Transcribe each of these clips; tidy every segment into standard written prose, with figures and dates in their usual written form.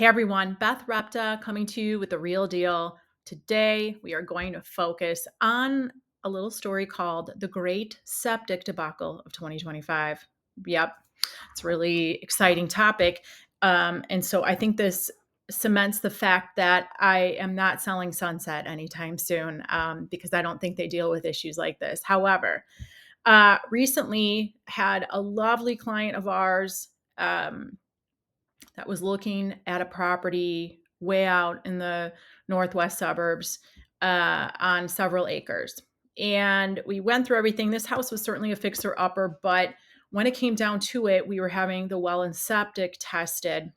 Hey everyone, Beth Repta coming to you with the real deal. Today we are going to focus on a little story called The Great Septic Debacle of 2025. Yep, it's a really exciting topic. And so I think this cements the fact that I am not selling Sunset anytime soon because I don't think they deal with issues like this. However, recently had a lovely client of ours that was looking at a property way out in the northwest suburbs on several acres. And we went through everything. This house was certainly a fixer upper, but when it came down to it, we were having the well and septic tested.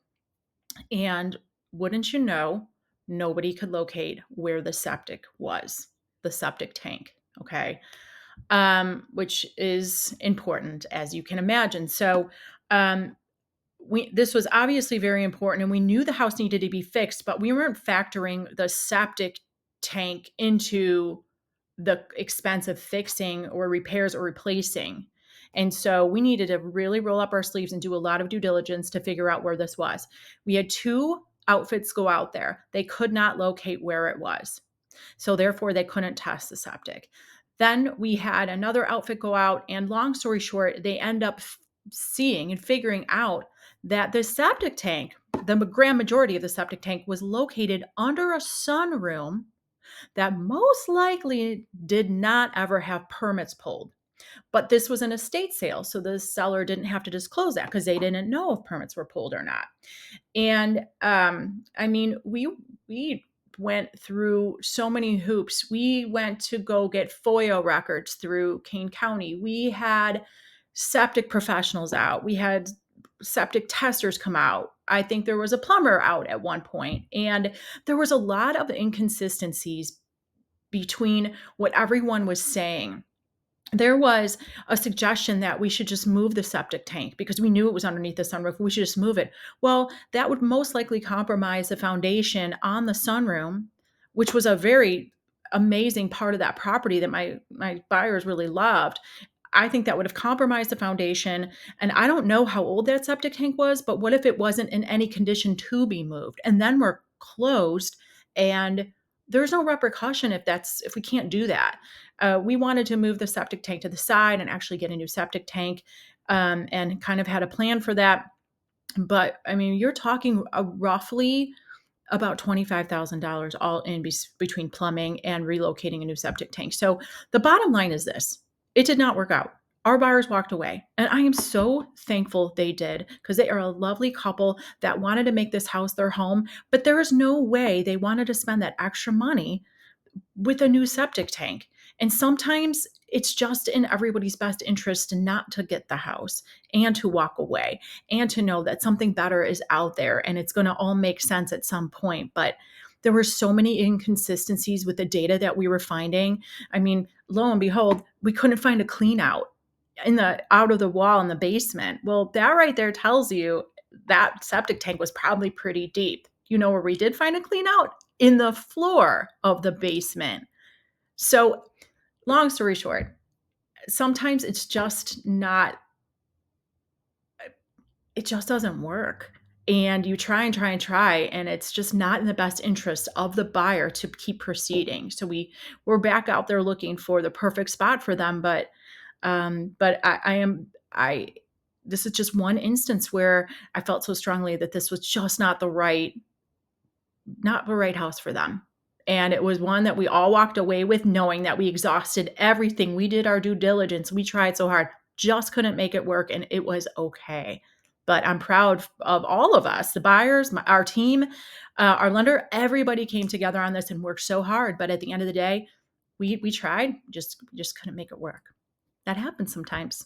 And wouldn't you know, nobody could locate where the septic was, the septic tank. Okay. Which is important, as you can imagine. So, um, this was obviously very important, and we knew the house needed to be fixed, but we weren't factoring the septic tank into the expense of fixing or repairs or replacing. And so we needed to really roll up our sleeves and do a lot of due diligence to figure out where this was. We had two outfits go out there. They could not locate where it was. So therefore they couldn't test the septic. Then we had another outfit go out, and long story short, they end up seeing and figuring out that the septic tank, the grand majority of the septic tank, was located under a sunroom that most likely did not ever have permits pulled. But this was an estate sale, so the seller didn't have to disclose that because they didn't know if permits were pulled or not. And I mean, we went through so many hoops. We went to go get FOIA records through Kane County. We had septic professionals out. We had septic testers come out. I think there was a plumber out at one point, and there was a lot of inconsistencies between what everyone was saying. There was a suggestion that we should just move the septic tank because we knew it was underneath the sunroof. We should just move it. Well, that would most likely compromise the foundation on the sunroom, which was a very amazing part of that property that my buyers really loved. I think that would have compromised the foundation. And I don't know how old that septic tank was, but what if it wasn't in any condition to be moved? And then we're closed and there's no repercussion if we can't do that. We wanted to move the septic tank to the side and actually get a new septic tank, and kind of had a plan for that. But I mean, you're talking roughly about $25,000 all in between plumbing and relocating a new septic tank. So the bottom line is this: it did not work out. Our buyers walked away, and I am so thankful they did because they are a lovely couple that wanted to make this house their home, but there is no way they wanted to spend that extra money with a new septic tank. And sometimes it's just in everybody's best interest not to get the house and to walk away and to know that something better is out there and it's going to all make sense at some point. But there were so many inconsistencies with the data that we were finding. I mean, lo and behold, we couldn't find a clean out in the out of the wall in the basement. Well, that right there tells you that septic tank was probably pretty deep. You know where we did find a clean out? In the floor of the basement. So, long story short, sometimes it's just not, it just doesn't work. And you try and try and try, and it's just not in the best interest of the buyer to keep proceeding. So we're back out there looking for the perfect spot for them. But this is just one instance where I felt so strongly that this was just not the right house for them. And it was one that we all walked away with knowing that we exhausted everything. We did our due diligence. We tried so hard, just couldn't make it work. And it was okay. But I'm proud of all of us, the buyers, our team, our lender, everybody came together on this and worked so hard. But at the end of the day, we tried, just couldn't make it work. That happens sometimes.